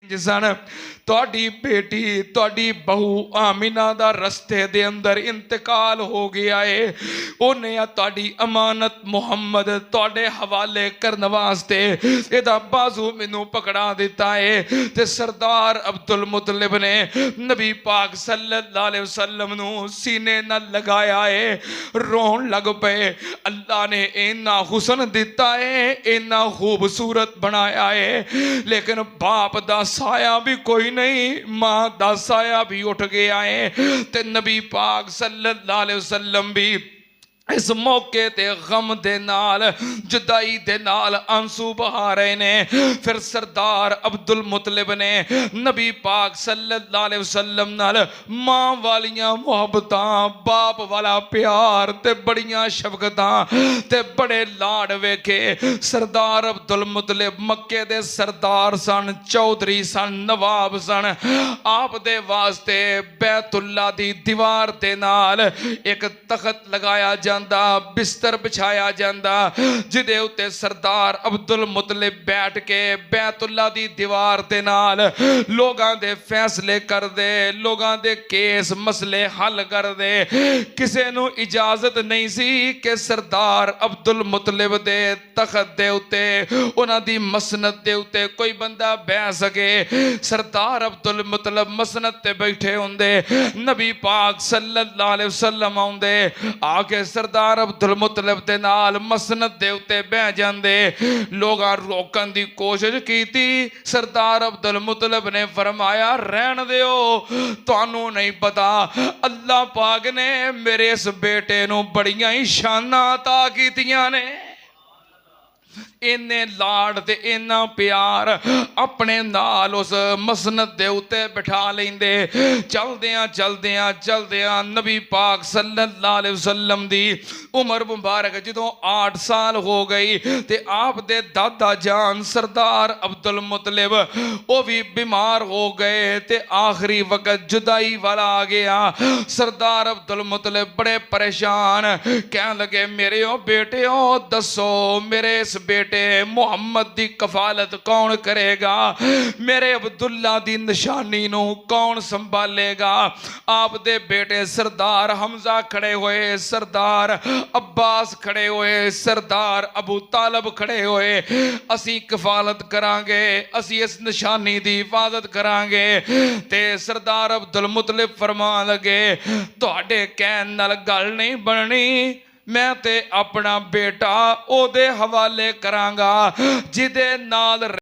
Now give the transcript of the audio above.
सन तुहाडी बेटी तुहाडी बहू आमिना दा रस्ते दे अंदर इंतकाल हो गया है। उन्हें तुहाडी अमानत मुहम्मद तुहाडे हवाले करने वास्ते इहदा बाजू मैनू पकड़ा दिता है। ते सरदार अब्दुल मुतलिब ने नबी पाक सल्लल्लाहु अलैहि वसल्लम नू सीने नाल लगाया है, रोन लग पे। अल्लाह ने इन्ना हुसन दिता है, इन्ना खूबसूरत बनाया है, लेकिन बाप दा साया भी कोई नहीं, मां दा साया भी उठ गया है। ते नबी पाक सल्लल्लाहु अलैहि वसल्लम भी इस मौके ते गम दे नाल जुदाई दे नाल आंसू बहा रहे ने। फिर सरदार अब्दुल मुतलिब ने नबी पाक सल्लल्लाहु अलैहि वसल्लम नाल मां वालियां मुहब्बतां, बाप वाला प्यार ते बड़ियां शफकतां ते बड़े लाड वेखे। सरदार अब्दुल मुतलिब मक्के दे सरदार सन, चौधरी सन, नवाब सन। आप दे वास्ते बैतुल्ला दी दीवार दे नाल एक तख्त लगाया जांदा, बिस्तर बिछाया जांदा, जिदे उत्ते सरदार अब्दुल मुतलिब बैठ के बैतुल्ला दी दीवार दे नाल लोगां दे फैसले कर दे, लोगां दे केस मसले हल कर दे। किसे नू इजाजत नहीं सी कि सरदार अब्दुल मुतलिब दे तख्त दे उत्ते, उन्हां दी मसनद दे उत्ते कोई बंदा बैठ सके। सरदार अब्दुल मुतलिब मसनद ते बैठे हुंदे, नबी पाक सल्लल्लाहु अलैहि वसल्लम आउंदे, आके सरदार अब्दुल मुतलिब दे नाल मसनद दे उत्ते बह जांदे। लोगां रोकन दी कोशिश कीती, सरदार अब्दुल मुतलिब ने फरमाया रहन दिओ, तुहानू नहीं पता अल्लाह पाक ने मेरे इस बेटे नू बड़ियां ही शानां अता कीतियां ने। इन्ने लाड ते इन्ना प्यार अपने नाल उस मसनद दे उत्ते बिठा लेंदे। चलदियां चलदियां चलदियां नबी पाक सल्लल्लाहु अलैहि वसल्लम दी उमर मुबारक जदों 8 साल हो गई ते आप दे दादा जान सरदार अब्दुल मुतलिब वो भी बीमार हो गए ते आखिरी वक्त जुदाई वाला आ गया। सरदार अब्दुल मुतलिब बड़े परेशान, कहने लगे मेरे ओ बेटे ओ दसो मेरे इस बेटे मुहम्मद दी कफालत कौन करेगा, मेरे अब्दुल्ला दी निशानी नू कौन संभालेगा। आप दे बेटे सरदार हमजा खड़े हुए, सरदार अब्बास खड़े हुए, सरदार अबू तालब खड़े हुए, असी कफालत करांगे, असी इस निशानी दी हिफाजत करांगे। ते सरदार अब्दुल मुतलिब फरमान लगे तुहाडे कहण नाल गल नहीं बननी, मैं ते अपना बेटा ओदे हवाले करांगा जिदे नाल